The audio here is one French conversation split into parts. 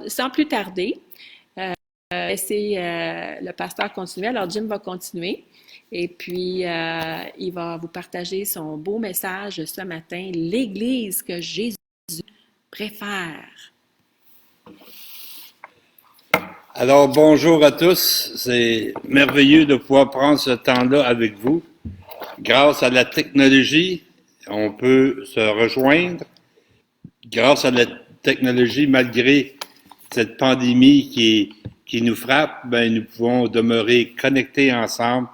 sans plus tarder, laisser le pasteur continuer. Alors, Jim va continuer. Et puis, il va vous partager son beau message ce matin, l'Église que Jésus préfère. Alors, bonjour à tous. C'est merveilleux de pouvoir prendre ce temps-là avec vous. Grâce à la technologie, on peut se rejoindre. Grâce à la technologie, malgré cette pandémie qui nous frappe, ben, nous pouvons demeurer connectés ensemble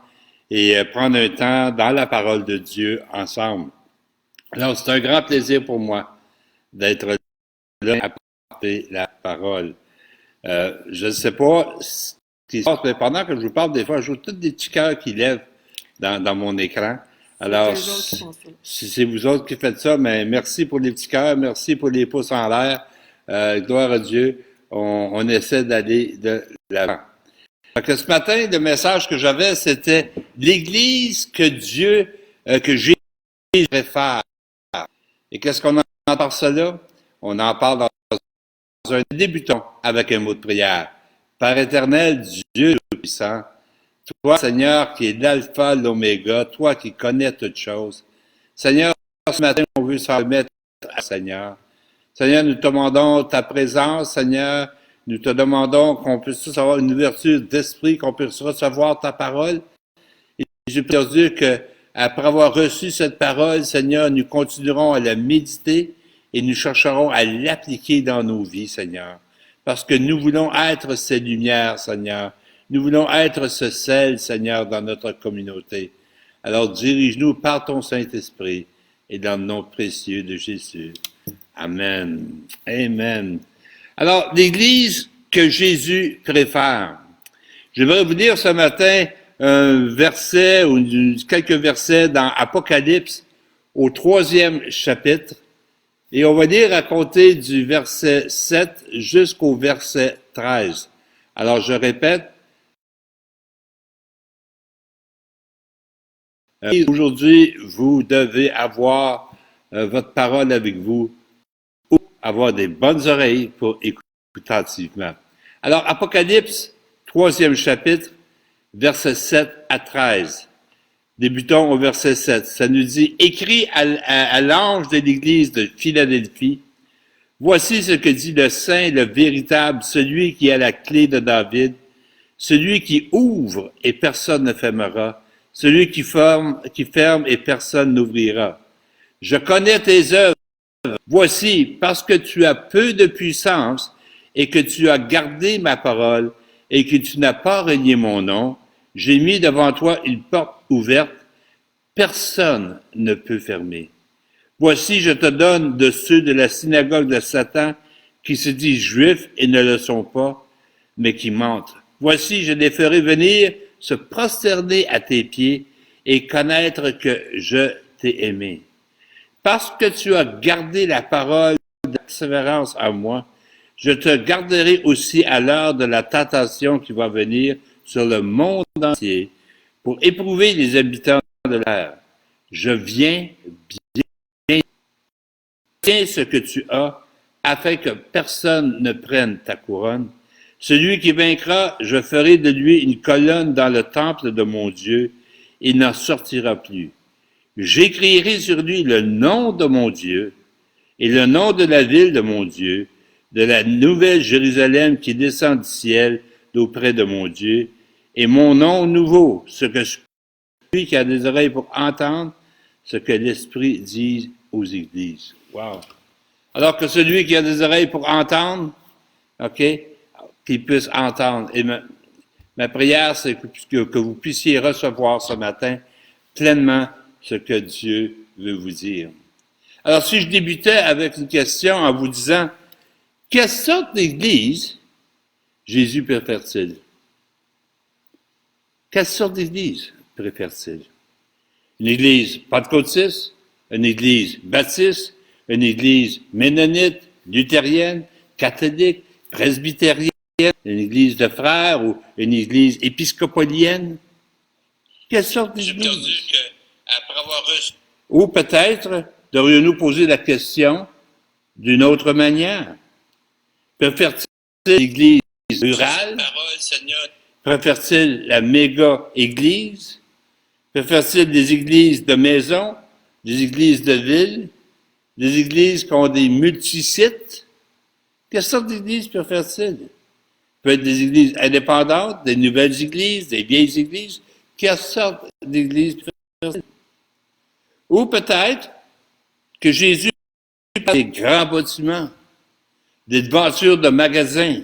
et prendre un temps dans la parole de Dieu ensemble. Alors, c'est un grand plaisir pour moi d'être là à porter la parole. Je ne sais pas ce qui se passe, mais pendant que je vous parle, des fois, je vois tous des petits cœurs qui lèvent dans mon écran. Alors, si c'est vous autres qui faites ça, mais merci pour les petits cœurs, merci pour les pouces en l'air. Gloire à Dieu, on essaie d'aller de l'avant. Donc, ce matin, le message que j'avais, c'était l'Église que Jésus préfère. Et qu'est-ce qu'on entend par cela? On en parle dans un débutant avec un mot de prière. Père éternel, Dieu Tout-Puissant, toi, Seigneur, qui est l'alpha, l'oméga, toi qui connais toutes choses. Seigneur, ce matin, on veut s'en remettre à Seigneur. Seigneur, nous te demandons ta présence, Seigneur. Nous te demandons qu'on puisse tous avoir une ouverture d'esprit, qu'on puisse recevoir ta parole. Et je prie Dieu qu'après avoir reçu cette parole, Seigneur, nous continuerons à la méditer et nous chercherons à l'appliquer dans nos vies, Seigneur. Parce que nous voulons être ces lumières, Seigneur. Nous voulons être ce sel, Seigneur, dans notre communauté. Alors dirige-nous par ton Saint-Esprit et dans le nom précieux de Jésus. Amen. Amen. Alors, l'Église que Jésus préfère. J'aimerais vous lire ce matin un verset ou quelques versets dans Apocalypse au 3e chapitre. Et on va lire à compter du verset 7 jusqu'au verset 13. Alors, je répète. Aujourd'hui, vous devez avoir votre parole avec vous ou avoir des bonnes oreilles pour écouter attentivement. Alors, Apocalypse, 3e chapitre, versets 7 à 13. Débutons au verset 7. Ça nous dit, « Écrit à l'ange de l'église de Philadelphie, voici ce que dit le saint, le véritable, celui qui a la clé de David, celui qui ouvre et personne ne fermera, celui qui ferme et personne n'ouvrira. Je connais tes œuvres. Voici, parce que tu as peu de puissance et que tu as gardé ma parole et que tu n'as pas renié mon nom, j'ai mis devant toi une porte ouverte, personne ne peut fermer. Voici, je te donne de ceux de la synagogue de Satan qui se disent juifs et ne le sont pas, mais qui mentent. Voici, je les ferai venir se prosterner à tes pieds et connaître que je t'ai aimé. Parce que tu as gardé la parole de persévérance à moi, je te garderai aussi à l'heure de la tentation qui va venir sur le monde entier pour éprouver les habitants de l'air. Je viens bien ce que tu as, afin que personne ne prenne ta couronne. Celui qui vaincra, je ferai de lui une colonne dans le temple de mon Dieu, il n'en sortira plus. J'écrirai sur lui le nom de mon Dieu et le nom de la ville de mon Dieu, de la nouvelle Jérusalem qui descend du ciel d'auprès de mon Dieu, et mon nom nouveau, ce que celui qui a des oreilles pour entendre, ce que l'Esprit dit aux églises. Wow! Alors que celui qui a des oreilles pour entendre, OK, qu'il puisse entendre. Et ma prière, c'est que vous puissiez recevoir ce matin pleinement ce que Dieu veut vous dire. Alors, si je débutais avec une question en vous disant, quelle sorte d'église Jésus préfère-t-il? Quelle sorte d'église préfère-t-il? Une église pentecôtiste, une église baptiste, une église ménonite, luthérienne, catholique, presbytérienne, une église de frères ou une église épiscopolienne? Quelle sorte d'église? Ou peut-être devrions-nous poser la question d'une autre manière. Préfère-t-il l'église rurale? Préfère-t-il la méga-église? Préfère-t-il des églises de maison, des églises de ville, des églises qui ont des multisites? Quelle sorte d'église préfère-t-il? Peut être des églises indépendantes, des nouvelles églises, des vieilles églises. Quelle sorte d'église préfère-t-il? Ou peut-être que Jésus parle des grands bâtiments, des devantures de magasins,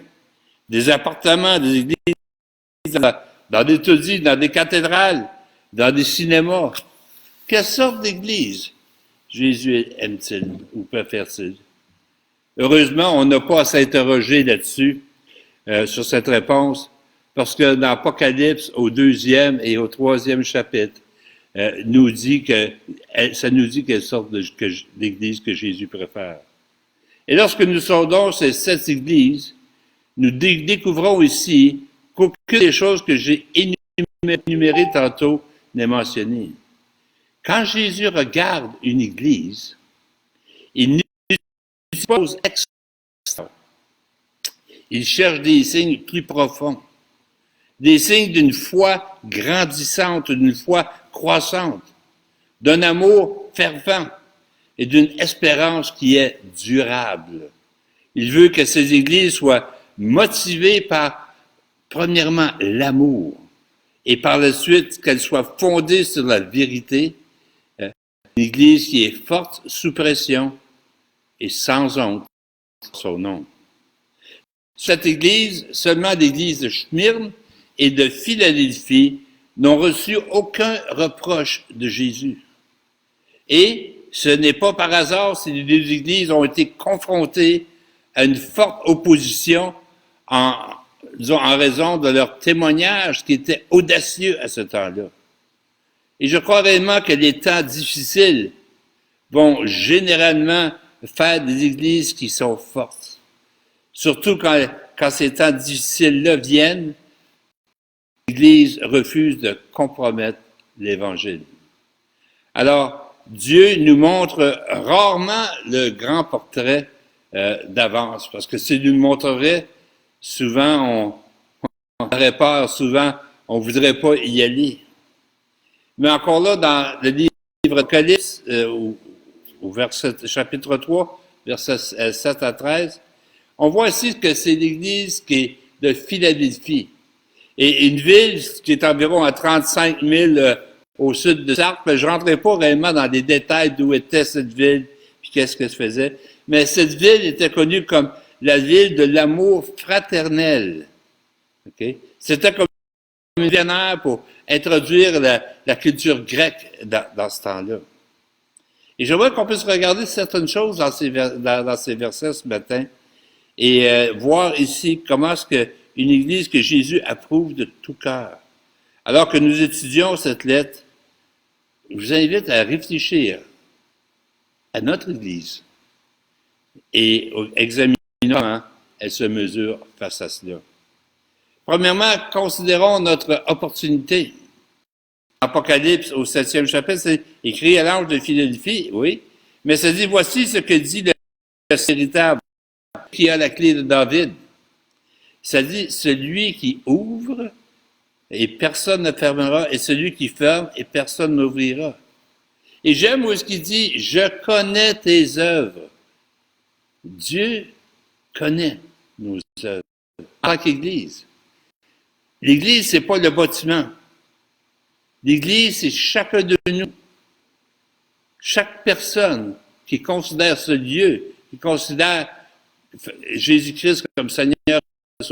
des appartements, des églises, dans des taudis, dans des cathédrales, dans des cinémas. Quelle sorte d'église Jésus aime-t-il ou préfère-t-il? Heureusement, on n'a pas à s'interroger là-dessus, sur cette réponse, parce que dans l'Apocalypse, au 2e et au 3e chapitre, nous dit ça nous dit quelle sorte d'église que Jésus préfère. Et lorsque nous sondons ces 7 églises, nous découvrons ici qu'aucune des choses que j'ai énumérées tantôt n'est mentionnée. Quand Jésus regarde une église, il n'utilise pas aux extra. Il cherche des signes plus profonds, des signes d'une foi grandissante, d'une foi croissante, d'un amour fervent et d'une espérance qui est durable. Il veut que ces églises soient motivées par, premièrement, l'amour, et par la suite, qu'elles soient fondées sur la vérité, une église qui est forte sous pression et sans honte son nom. Cette église, seulement l'église de Smyrne et de Philadelphie, n'ont reçu aucun reproche de Jésus. Et ce n'est pas par hasard si les deux églises ont été confrontées à une forte opposition en raison de leur témoignage qui était audacieux à ce temps-là. Et je crois réellement que les temps difficiles vont généralement faire des églises qui sont fortes. Surtout quand ces temps difficiles-là viennent, l'Église refuse de compromettre l'Évangile. Alors, Dieu nous montre rarement le grand portrait d'avance, parce que s'il nous le montrerait, souvent on aurait peur, souvent on ne voudrait pas y aller. Mais encore là, dans le livre d'Apocalypse, au verset, chapitre 3, versets 7 à 13, on voit ici que c'est l'église qui est de Philadelphie. Et une ville qui est environ à 35 000 au sud de Sarthe, mais je ne rentrerai pas réellement dans les détails d'où était cette ville et qu'est-ce que se faisait. Mais cette ville était connue comme la ville de l'amour fraternel. Okay? C'était comme une pionnière pour introduire la culture grecque dans ce temps-là. Et j'aimerais qu'on puisse regarder certaines choses dans ces versets ce matin et voir ici comment est-ce qu'une église que Jésus approuve de tout cœur. Alors que nous étudions cette lettre, je vous invite à réfléchir à notre église et examiner comment elle se mesure face à cela. Premièrement, considérons notre opportunité. Apocalypse au 7e chapitre, c'est écrit à l'ange de Philadelphie, oui, mais ça dit, voici ce que dit le véritable qui a la clé de David. Ça dit, celui qui ouvre et personne ne fermera, et celui qui ferme et personne n'ouvrira. Et j'aime où est-ce qu'il dit, je connais tes œuvres. Dieu connaît nos œuvres en tant qu'Église. L'Église, c'est pas le bâtiment. L'Église, c'est chacun de nous. Chaque personne qui considère ce lieu, qui considère Jésus-Christ comme Seigneur,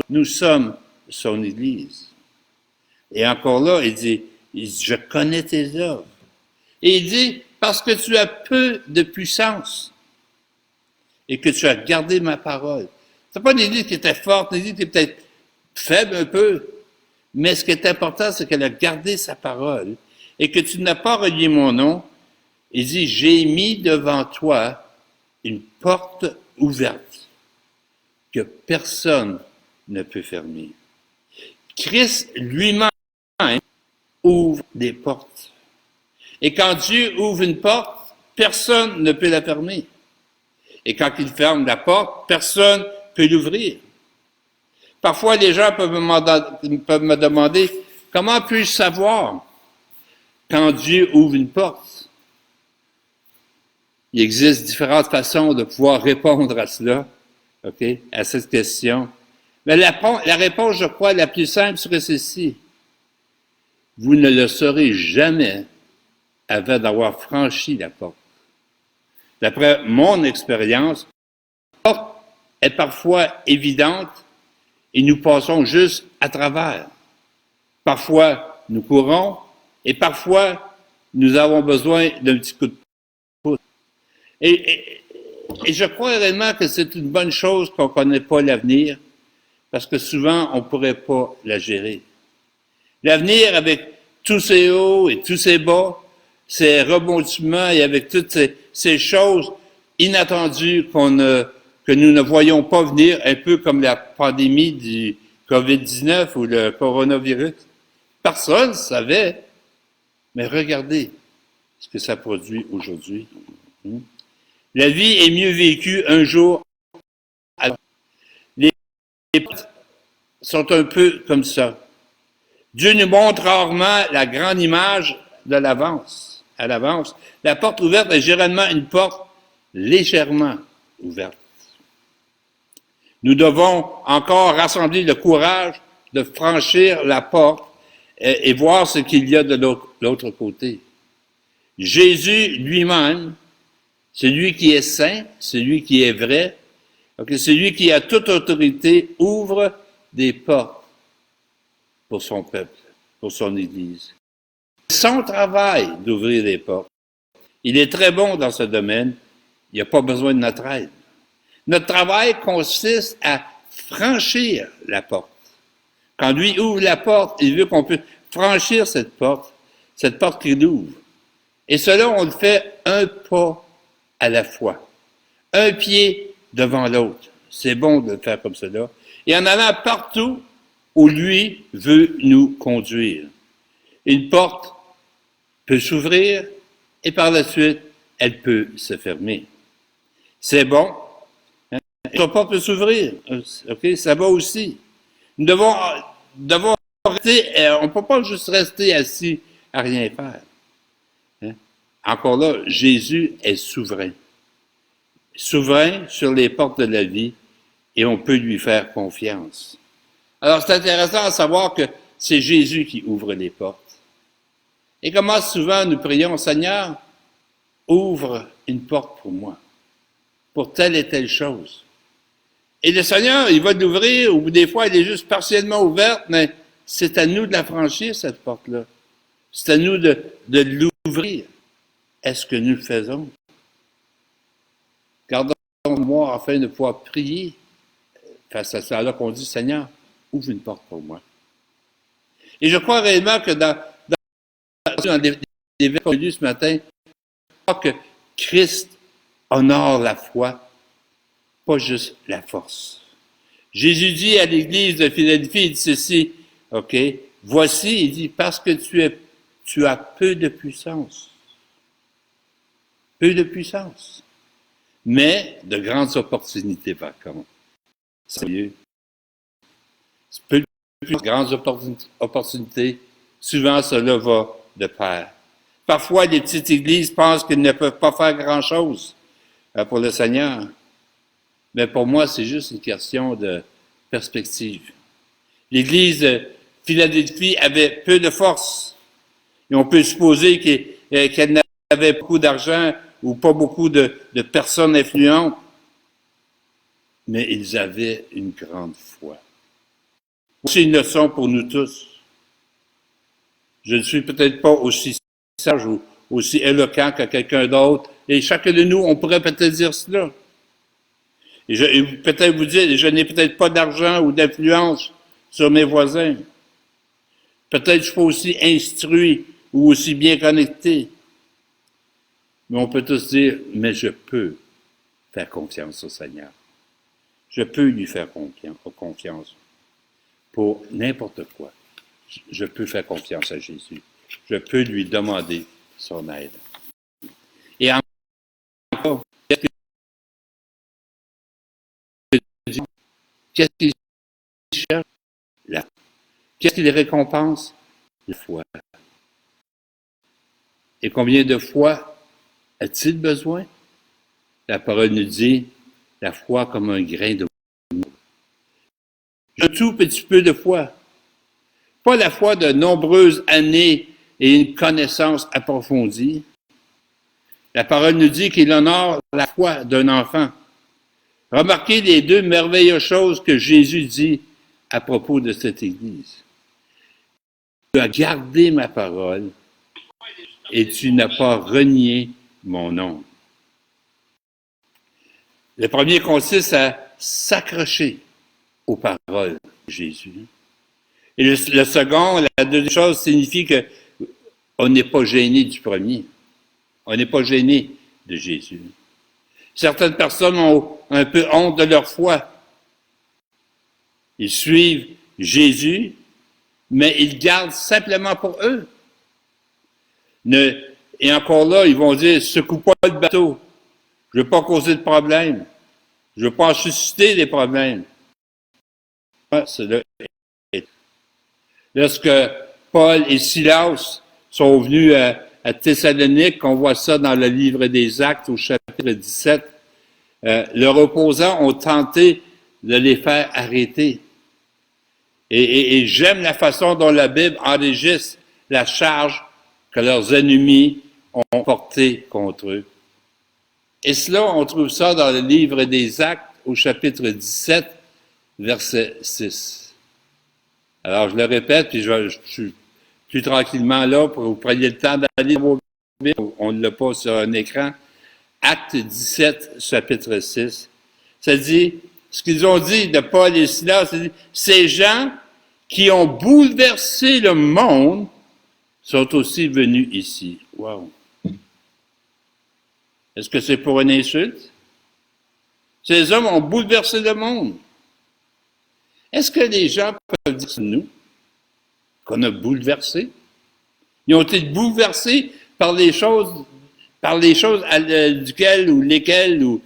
nous sommes son Église. Et encore là, il dit, je connais tes œuvres. Et il dit, parce que tu as peu de puissance et que tu as gardé ma parole. C'est pas une Église qui était forte, une Église qui était peut-être faible un peu, mais ce qui est important, c'est qu'elle a gardé sa parole et que tu n'as pas relié mon nom. Il dit, j'ai mis devant toi une porte ouverte que personne ne peut fermer. Christ lui-même ouvre des portes. Et quand Dieu ouvre une porte, personne ne peut la fermer. Et quand il ferme la porte, personne ne peut l'ouvrir. Parfois, les gens peuvent me demander, comment puis-je savoir quand Dieu ouvre une porte? Il existe différentes façons de pouvoir répondre à cela, OK, à cette question. Mais la réponse, je crois, la plus simple serait ceci. Vous ne le saurez jamais avant d'avoir franchi la porte. D'après mon expérience, la porte est parfois évidente et nous passons juste à travers. Parfois, nous courons et parfois, nous avons besoin d'un petit coup de pouce. Et je crois réellement que c'est une bonne chose qu'on ne connaît pas l'avenir parce que souvent, on ne pourrait pas la gérer. L'avenir, avec tous ses hauts et tous ses bas, ses rebondissements et avec toutes ces choses inattendues que nous ne voyons pas venir, un peu comme la pandémie du COVID-19 ou le coronavirus. Personne ne savait, mais regardez ce que ça produit aujourd'hui. La vie est mieux vécue un jour à l'autre. Les portes sont un peu comme ça. Dieu nous montre rarement la grande image de l'avance. À l'avance, la porte ouverte est généralement une porte légèrement ouverte. Nous devons encore rassembler le courage de franchir la porte et voir ce qu'il y a de l'autre côté. Jésus lui-même, celui qui est saint, celui qui est vrai, celui qui a toute autorité, ouvre des portes pour son peuple, pour son Église. C'est son travail d'ouvrir des portes. Il est très bon dans ce domaine. Il n'y a pas besoin de notre aide. Notre travail consiste à franchir la porte. Quand lui ouvre la porte, il veut qu'on puisse franchir cette porte qu'il ouvre. Et cela, on le fait un pas à la fois, un pied devant l'autre. C'est bon de le faire comme cela. Et en allant partout où lui veut nous conduire. Une porte peut s'ouvrir et par la suite, elle peut se fermer. C'est bon. Une porte peut s'ouvrir. OK, ça va aussi. Nous devons rester, on ne peut pas juste rester assis à rien faire. Hein? Encore là, Jésus est souverain. Souverain sur les portes de la vie et on peut lui faire confiance. Alors, c'est intéressant de savoir que c'est Jésus qui ouvre les portes. Et comment souvent nous prions, Seigneur, ouvre une porte pour moi, pour telle et telle chose. Et le Seigneur, il va l'ouvrir, ou des fois, elle est juste partiellement ouverte, mais c'est à nous de la franchir, cette porte-là. C'est à nous de l'ouvrir. Est-ce que nous le faisons? Gardons-moi afin de pouvoir prier face à ça, alors qu'on dit, Seigneur, ouvre une porte pour moi. Et je crois réellement que dans les versets qu'on a lus ce matin, je crois que Christ honore la foi, pas juste la force. Jésus dit à l'église de Philadelphie, il dit ceci, OK, voici, il dit, parce que tu as peu de puissance. Peu de puissance. Mais de grandes opportunités par contre. Sérieux. Peu de puissance, grandes opportunités, souvent cela va de pair. Parfois, les petites églises pensent qu'ils ne peuvent pas faire grand-chose pour le Seigneur. Mais pour moi, c'est juste une question de perspective. L'église de Philadelphie avait peu de force. Et on peut supposer qu'elle n'avait pas beaucoup d'argent ou pas beaucoup de personnes influentes. Mais ils avaient une grande foi. C'est une leçon pour nous tous. Je ne suis peut-être pas aussi sage ou aussi éloquent que quelqu'un d'autre. Et chacun de nous, on pourrait peut-être dire cela. Et peut-être vous dire, je n'ai peut-être pas d'argent ou d'influence sur mes voisins. Peut-être je ne suis pas aussi instruit ou aussi bien connecté. Mais on peut tous dire, mais je peux faire confiance au Seigneur. Je peux lui faire confiance pour n'importe quoi. Je peux faire confiance à Jésus. Je peux lui demander son aide. Et encore, qu'est-ce qu'il cherche? La... Qu'est-ce qu'il récompense? La foi. Et combien de foi a-t-il besoin? La parole nous dit, la foi comme un grain de mou. Un tout petit peu de foi. Pas la foi de nombreuses années et une connaissance approfondie. La parole nous dit qu'il honore la foi d'un enfant. Remarquez les deux merveilleuses choses que Jésus dit à propos de cette Église. Tu as gardé ma parole et tu n'as pas renié mon nom. Le premier consiste à s'accrocher aux paroles de Jésus. Et le second, la deuxième chose, signifie qu'on n'est pas gêné du premier. On n'est pas gêné de Jésus. Certaines personnes ont un peu honte de leur foi. Ils suivent Jésus, mais ils gardent simplement pour eux. Et encore là, ils vont dire, secoue pas le bateau. Je ne veux pas causer de problème. Je ne veux pas susciter des problèmes. Lorsque Paul et Silas sont venus à Thessalonique, on voit ça dans le livre des Actes au chapitre 17, leurs opposants ont tenté de les faire arrêter. Et j'aime la façon dont la Bible enregistre la charge que leurs ennemis ont portée contre eux. Et cela, on trouve ça dans le livre des Actes au chapitre 17, verset 6. Alors, je le répète, puis je suis plus tranquillement là pour que vous preniez le temps d'aller dans vos Bibles. On ne l'a pas sur un écran. Acte 17, chapitre 6. Ça dit, ce qu'ils ont dit de Paul et Silas, c'est ces gens qui ont bouleversé le monde sont aussi venus ici. Wow! Est-ce que c'est pour une insulte? Ces hommes ont bouleversé le monde. Est-ce que les gens peuvent dire de nous qu'on a bouleversé? Ils ont été bouleversés par les choses duquel ou lesquelles, ou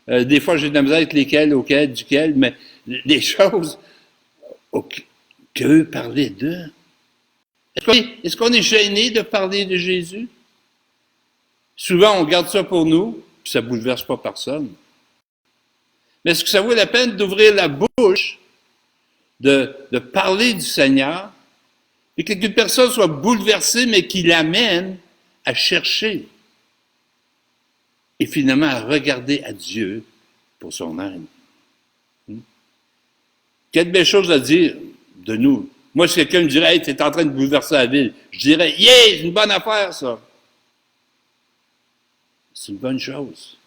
des fois j'ai de la misère avec lesquelles, auxquelles, duquel, mais les choses qu'eux parlaient d'eux. Est-ce qu'on est gêné de parler de Jésus? Souvent, on garde ça pour nous, puis ça ne bouleverse pas personne. Mais est-ce que ça vaut la peine d'ouvrir la bouche, de parler du Seigneur, et qu'une personne soit bouleversée, mais qui l'amène à chercher et finalement à regarder à Dieu pour son aide? Quelle belle chose à dire de nous. Moi, si quelqu'un me dirait, hey, tu es en train de bouleverser la ville, je dirais, yeah, c'est une bonne affaire, ça. C'est une bonne chose.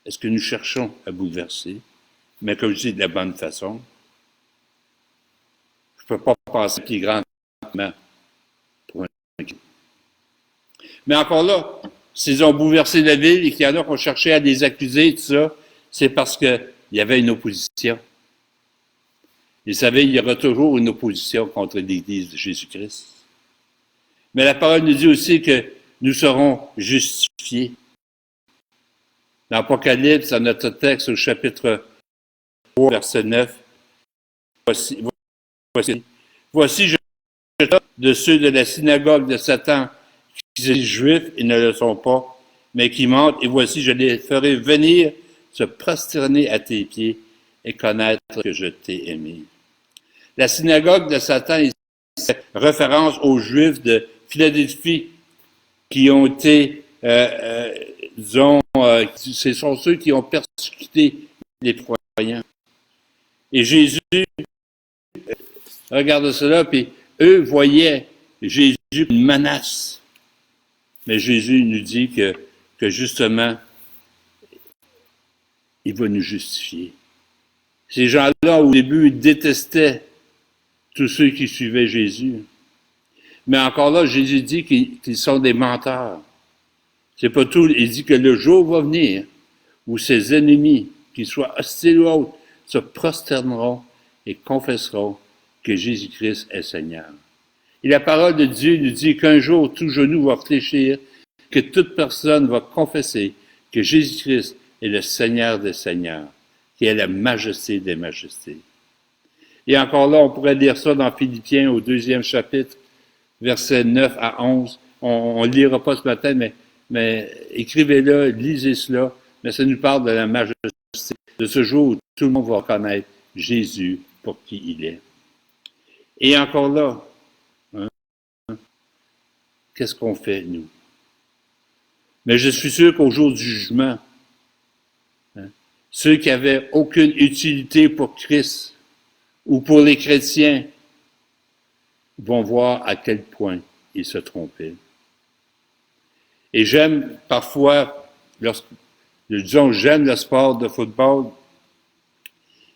Est-ce que nous cherchons à bouleverser, mais comme je dis, de la bonne façon? Je ne peux pas passer plus grand pour un... Mais encore là, s'ils ont bouleversé la ville et qu'il y en a qui ont cherché à les accuser, tout ça, c'est parce qu'il y avait une opposition. Ils savaient qu'il y aura toujours une opposition contre l'Église de Jésus-Christ. Mais la parole nous dit aussi que nous serons justifiés. Dans l'Apocalypse, dans notre texte au chapitre 3, verset 9, voici je de ceux de la synagogue de Satan qui sont juifs et ne le sont pas, mais qui mentent, et voici je les ferai venir se prosterner à tes pieds et connaître que je t'ai aimé. La synagogue de Satan, c'est référence aux Juifs de Philadelphie qui ont été, ce sont ceux qui ont persécuté les croyants. Et Jésus regarde cela, puis eux voyaient Jésus une menace. Mais Jésus nous dit que justement, il va nous justifier. Ces gens-là, au début, ils détestaient tous ceux qui suivaient Jésus. Mais encore là, Jésus dit qu'ils sont des menteurs. C'est pas tout. Il dit que le jour va venir où ses ennemis, qu'ils soient hostiles ou autres, se prosterneront et confesseront que Jésus-Christ est Seigneur. Et la parole de Dieu nous dit qu'un jour, tout genou va fléchir, que toute personne va confesser que Jésus-Christ est le Seigneur des Seigneurs, qui est la majesté des majestés. Et encore là, on pourrait lire ça dans Philippiens au 2e chapitre, versets 9 à 11. On ne lira pas ce matin, mais écrivez-le, lisez cela. Mais ça nous parle de la majesté de ce jour où tout le monde va connaître Jésus pour qui il est. Et encore là, hein, qu'est-ce qu'on fait, nous? Mais je suis sûr qu'au jour du jugement, hein, ceux qui n'avaient aucune utilité pour Christ ou pour les chrétiens vont voir à quel point ils se trompaient. Et j'aime parfois, j'aime le sport de football.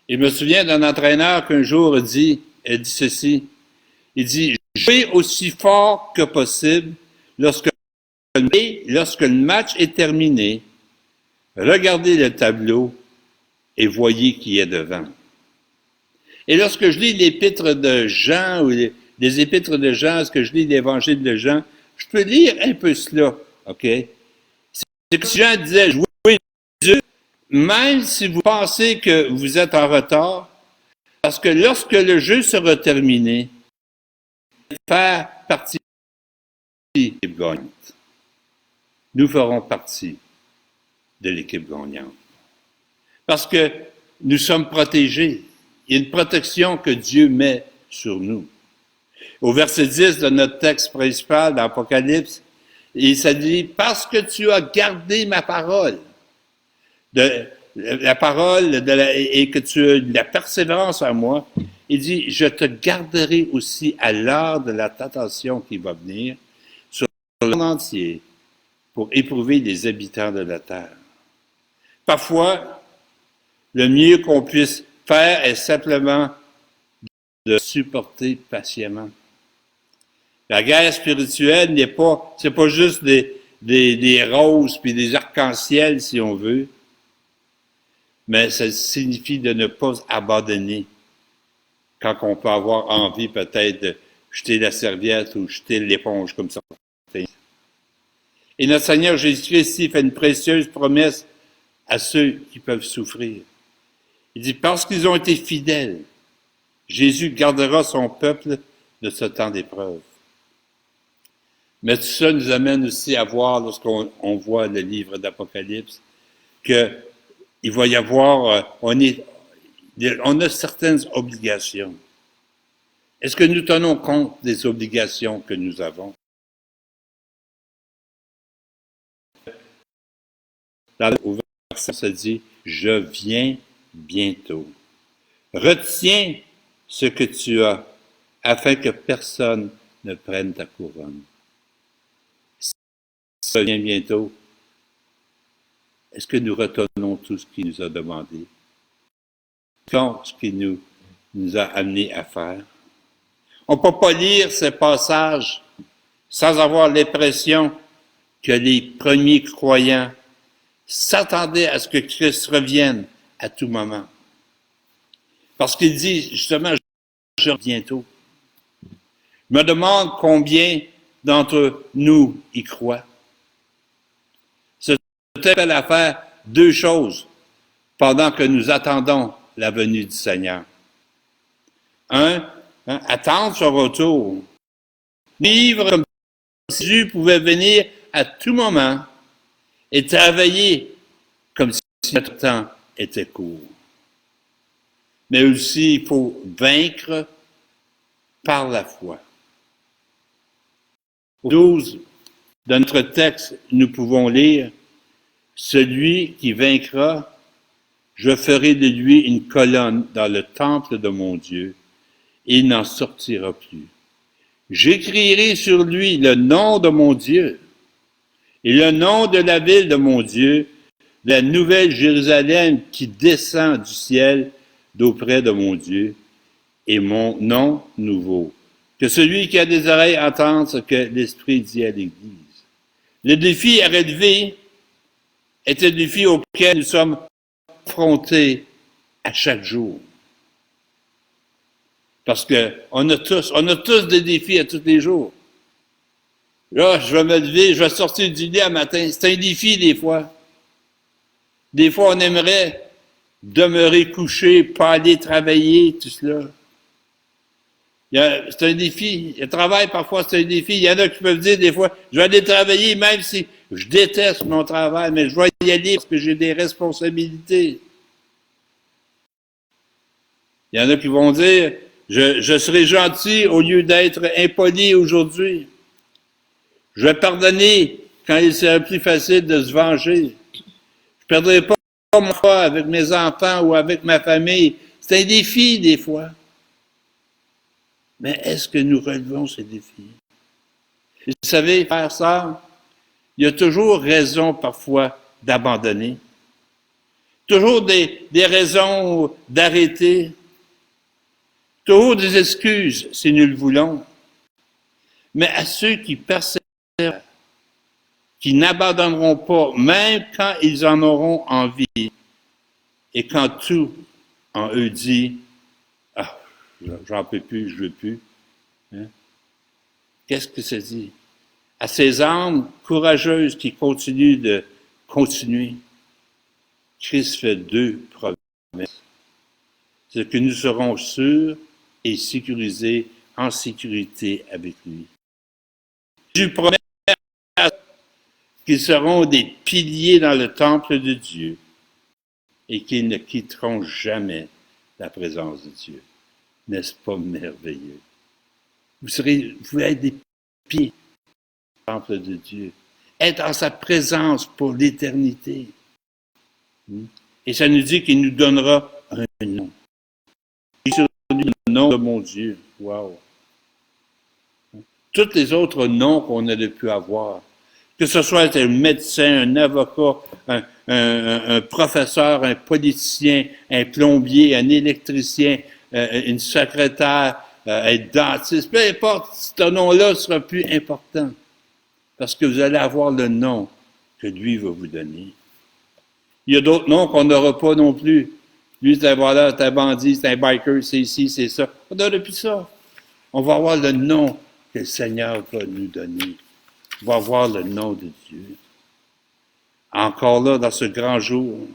Et je me souviens d'un entraîneur qu'un jour a dit ceci, il dit, jouez aussi fort que possible lorsque le match est terminé, regardez le tableau et voyez qui est devant. Et lorsque je lis l'épître de Jean ou les épîtres de Jean, est-ce que je lis l'évangile de Jean, je peux lire un peu cela, ok? C'est que Jean disait, jouez Dieu, même si vous pensez que vous êtes en retard, parce que lorsque le jeu sera terminé, faire partie de l'équipe gagnante. Nous ferons partie de l'équipe gagnante. Parce que nous sommes protégés. Il y a une protection que Dieu met sur nous. Au verset 10 de notre texte principal d'Apocalypse, il s'est dit, parce que tu as gardé ma parole, et que tu as la persévérance en moi, il dit, je te garderai aussi à l'heure de la tentation qui va venir sur le monde entier pour éprouver les habitants de la terre. Parfois, le mieux qu'on puisse faire est simplement de supporter patiemment. La guerre spirituelle c'est pas juste des roses puis des arcs-en-ciel, si on veut, mais ça signifie de ne pas abandonner quand on peut avoir envie peut-être de jeter la serviette ou jeter l'éponge comme ça. Et notre Seigneur Jésus-Christ ici fait une précieuse promesse à ceux qui peuvent souffrir. Il dit, parce qu'ils ont été fidèles, Jésus gardera son peuple de ce temps d'épreuve. Mais tout ça nous amène aussi à voir, lorsqu'on voit le livre d'Apocalypse, qu'il va y avoir, on a certaines obligations. Est-ce que nous tenons compte des obligations que nous avons? Au verset, ça dit, je viens bientôt. Retiens ce que tu as, afin que personne ne prenne ta couronne. Ça vient bientôt. Est-ce que nous retenons tout ce qu'il nous a demandé? Ce qu'il nous a amené à faire? On ne peut pas lire ce passage sans avoir l'impression que les premiers croyants s'attendaient à ce que Christ revienne à tout moment. Parce qu'il dit, justement, je reviens bientôt. Je me demande combien d'entre nous y croient. C'est appelle à faire deux choses pendant que nous attendons la venue du Seigneur. Attendre son retour. Vivre comme si Jésus pouvait venir à tout moment et travailler comme si notre temps était court. Mais aussi, il faut vaincre par la foi. Au 12 de notre texte, nous pouvons lire « Celui qui vaincra, je ferai de lui une colonne dans le temple de mon Dieu, et il n'en sortira plus. J'écrirai sur lui le nom de mon Dieu et le nom de la ville de mon Dieu, la nouvelle Jérusalem qui descend du ciel d'auprès de mon Dieu, et mon nom nouveau. Que celui qui a des oreilles entende ce que l'Esprit dit à l'Église. » Le défi à relever est un défi auquel nous sommes confrontés à chaque jour. Parce que on a tous des défis à tous les jours. Là, je vais me lever, je vais sortir du lit un matin. C'est un défi des fois. Des fois, on aimerait demeurer couché, pas aller travailler, tout cela. C'est un défi. Le travail, parfois, c'est un défi. Il y en a qui peuvent dire des fois, je vais aller travailler même si je déteste mon travail, mais je vais y aller parce que j'ai des responsabilités. Il y en a qui vont dire, je serai gentil au lieu d'être impoli aujourd'hui. Je vais pardonner quand il sera plus facile de se venger. Je ne perdrai pas mon foi avec mes enfants ou avec ma famille. C'est un défi des fois. Mais est-ce que nous relevons ces défis? Vous savez, frères, sœurs, il y a toujours raison parfois d'abandonner. Toujours des raisons d'arrêter. Toujours des excuses si nous le voulons. Mais à ceux qui persévèrent, qui n'abandonneront pas, même quand ils en auront envie, et quand tout en eux dit « Ah, j'en peux plus, je veux plus. Hein? » Qu'est-ce que ça dit? À ces âmes courageuses qui continuent de continuer, Christ fait deux promesses. C'est que nous serons sûrs et sécurisés en sécurité avec lui. Jésus promet qu'ils seront des piliers dans le temple de Dieu et qu'ils ne quitteront jamais la présence de Dieu. N'est-ce pas merveilleux? Vous pouvez être des piliers dans le temple de Dieu, être en sa présence pour l'éternité. Et ça nous dit qu'il nous donnera un nom. Et sur le nom de mon Dieu. Wow! Tous les autres noms qu'on a pu avoir, que ce soit un médecin, un avocat, un professeur, un politicien, un plombier, un électricien, une secrétaire, un dentiste, peu importe, ce nom-là sera plus important parce que vous allez avoir le nom que lui va vous donner. Il y a d'autres noms qu'on n'aura pas non plus. Lui, c'est voilà, c'est un bandit, c'est un biker, c'est ici, c'est ça. On n'aura plus ça. On va avoir le nom que le Seigneur va nous donner. On va avoir le nom de Dieu. Encore là, dans ce grand jour,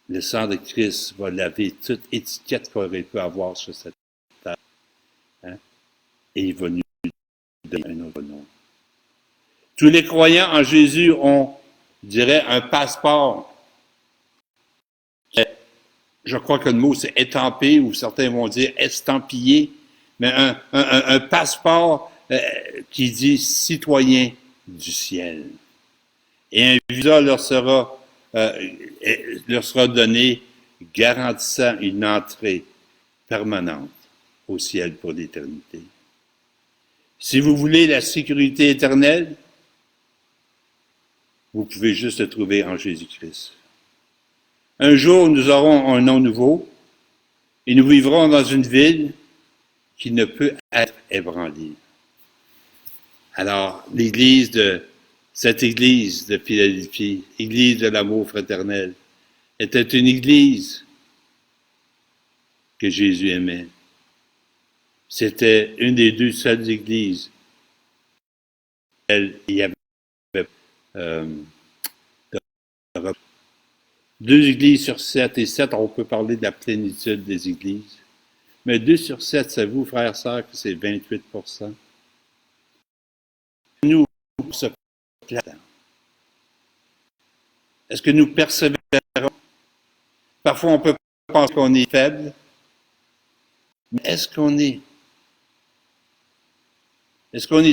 le sang de Christ va laver toute étiquette qu'on aurait pu avoir sur cette terre. Hein? Et il va nous donner un autre nom. Tous les croyants en Jésus ont, je dirais, un passeport. Je crois que le mot c'est étampé, ou certains vont dire estampillé, mais un passeport qui dit citoyen du ciel. Et un visa leur sera donné garantissant une entrée permanente au ciel pour l'éternité. Si vous voulez la sécurité éternelle, vous pouvez juste le trouver en Jésus-Christ. Un jour, nous aurons un nom nouveau et nous vivrons dans une ville qui ne peut être ébranlée. Alors, cette église de Philadelphie, église de l'amour fraternel, était une église que Jésus aimait. C'était une des deux seules églises. Il y avait 2 églises sur 7, et 7, on peut parler de la plénitude des églises. Mais 2 sur 7, c'est vous, frères et sœurs, que c'est 28%. Nous, ce plan. Est-ce que nous persévérons? Parfois, on peut penser qu'on est faible. Mais est-ce qu'on est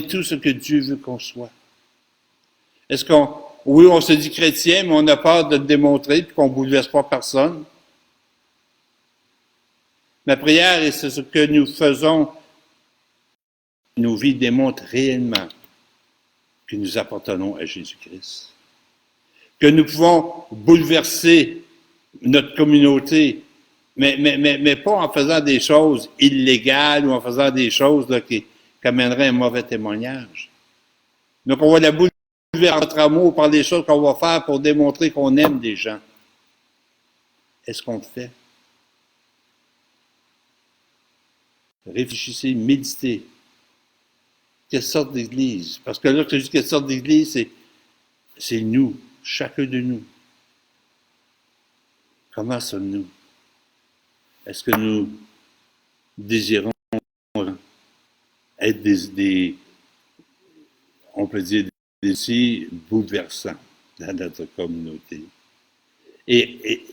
tout ce que Dieu veut qu'on soit? Oui, on se dit chrétien, mais on a peur de le démontrer et qu'on ne bouleverse pas personne. Ma prière, et c'est ce que nous faisons, nos vies démontrent réellement que nous appartenons à Jésus-Christ. Que nous pouvons bouleverser notre communauté, mais pas en faisant des choses illégales ou en faisant des choses là, qui amèneraient un mauvais témoignage. Donc, on va la bouleverser par notre amour, par les choses qu'on va faire pour démontrer qu'on aime les gens. Est-ce qu'on le fait? Réfléchissez, méditez. Quelle sorte d'église? Parce que là, quand je dis quelle sorte d'église, c'est nous, chacun de nous. Comment sommes-nous? Est-ce que nous désirons être on peut dire, des défis bouleversants dans notre communauté. Et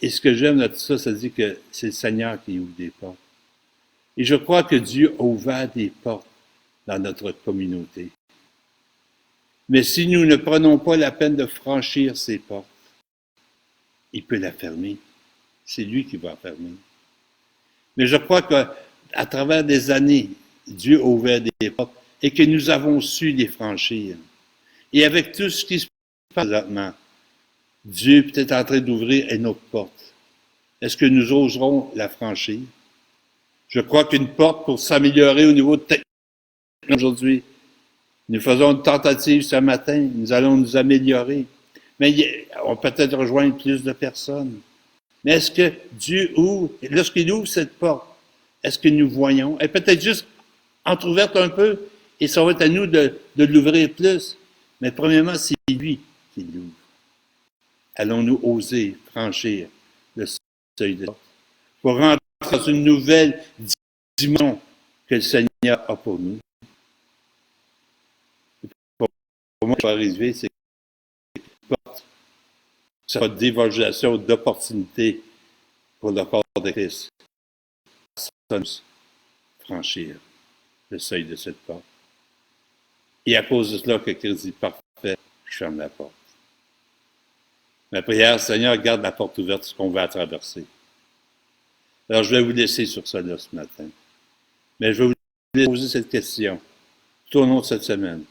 ce que j'aime de tout ça, ça dit que c'est le Seigneur qui ouvre des portes. Et je crois que Dieu a ouvert des portes dans notre communauté. Mais si nous ne prenons pas la peine de franchir ces portes, il peut la fermer. C'est lui qui va la fermer. Mais je crois qu'à travers des années, Dieu a ouvert des portes et que nous avons su les franchir. Et avec tout ce qui se passe présentement, Dieu est peut-être en train d'ouvrir une autre porte. Est-ce que nous oserons la franchir? Je crois qu'une porte pour s'améliorer au niveau de technologie aujourd'hui, nous faisons une tentative ce matin, nous allons nous améliorer. Mais on peut peut-être rejoindre plus de personnes. Mais est-ce que Dieu ouvre, lorsqu'il ouvre cette porte, est-ce que nous voyons? Elle peut être juste entrouverte un peu, et ça va être à nous de l'ouvrir plus. Mais premièrement, c'est lui qui l'ouvre. Allons-nous oser franchir le seuil de porte pour rentrer dans une nouvelle dimension que le Seigneur a pour nous? Pour moi, ce qui va arriver, c'est que la porte sera d'évangélisation, d'opportunité pour le corps de Christ. Franchir le seuil de cette porte. Et à cause de cela que Christ dit parfait, je ferme la porte. Ma prière, Seigneur, garde la porte ouverte, ce qu'on va traverser. Alors, je vais vous laisser sur ça là ce matin. Mais je vais vous poser cette question tout au long de cette semaine.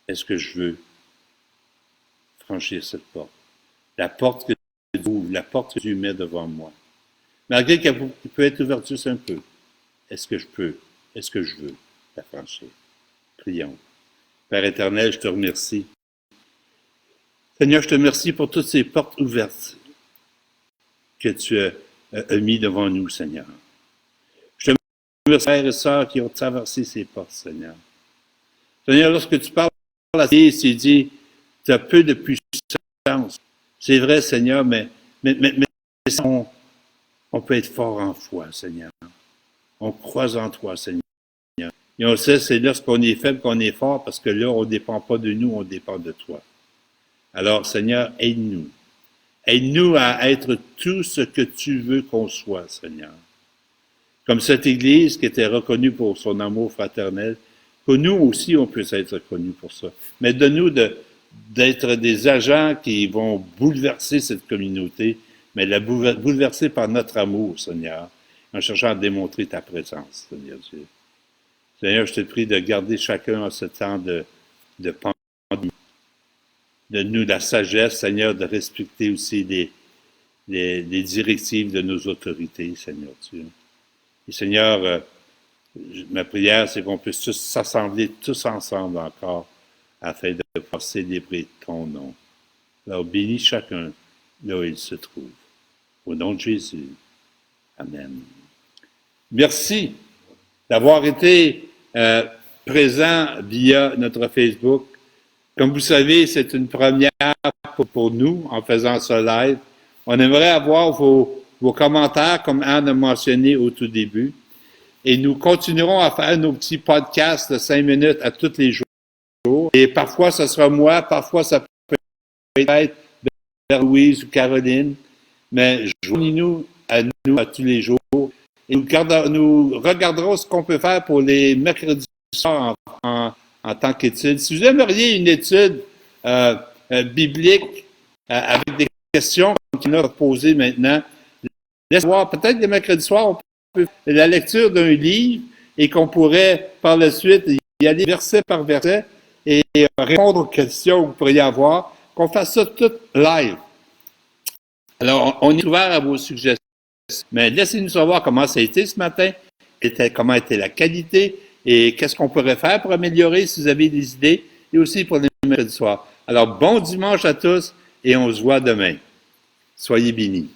Est-ce que je veux franchir cette porte? La porte que Dieu ouvre, la porte que Dieu met devant moi. Malgré qu'elle peut être ouverte juste un peu. Est-ce que je peux? Est-ce que je veux la franchir? Prions. Père éternel, je te remercie. Seigneur, je te remercie pour toutes ces portes ouvertes que tu as mis devant nous, Seigneur. Je te remercie, frères et sœurs, qui ont traversé ces portes, Seigneur. Seigneur, lorsque tu parles à c'est dit, tu as peu de puissance. C'est vrai, Seigneur, mais on peut être fort en foi, Seigneur. On croise en toi, Seigneur. Et on sait, c'est lorsqu'on est faible qu'on est fort, parce que là, on ne dépend pas de nous, on dépend de toi. Alors, Seigneur, aide-nous. Aide-nous à être tout ce que tu veux qu'on soit, Seigneur. Comme cette Église qui était reconnue pour son amour fraternel, que nous aussi, on puisse être reconnus pour ça. Mais donne-nous d'être des agents qui vont bouleverser cette communauté, mais la bouleverser par notre amour, Seigneur, en cherchant à démontrer ta présence, Seigneur Dieu. Seigneur, je te prie de garder chacun en ce temps de pandémie. Donne-nous la sagesse, Seigneur, de respecter aussi les directives de nos autorités, Seigneur Dieu. Et Seigneur, ma prière, c'est qu'on puisse tous s'assembler tous ensemble encore afin de pouvoir célébrer ton nom. Alors, bénis chacun là où il se trouve. Au nom de Jésus. Amen. Merci d'avoir été présent via notre Facebook. Comme vous savez, c'est une première pour nous en faisant ce live. On aimerait avoir vos commentaires, comme Anne a mentionné au tout début. Et nous continuerons à faire nos petits podcasts de 5 minutes à tous les jours. Et parfois, ce sera moi, parfois, ça peut être vers Louise ou Caroline. Mais joignez-nous à tous les jours. Et nous regarderons ce qu'on peut faire pour les mercredis soirs en tant qu'étude. Si vous aimeriez une étude biblique avec des questions qu'on a posées maintenant, laissez-moi voir, peut-être les mercredis soirs, on peut faire la lecture d'un livre et qu'on pourrait par la suite y aller verset par verset et répondre aux questions que vous pourriez avoir, qu'on fasse ça tout live. Alors, on est ouvert à vos suggestions, mais laissez-nous savoir comment ça a été ce matin, comment était la qualité et qu'est-ce qu'on pourrait faire pour améliorer si vous avez des idées et aussi pour les mercredis soirs. Alors, bon dimanche à tous et on se voit demain. Soyez bénis.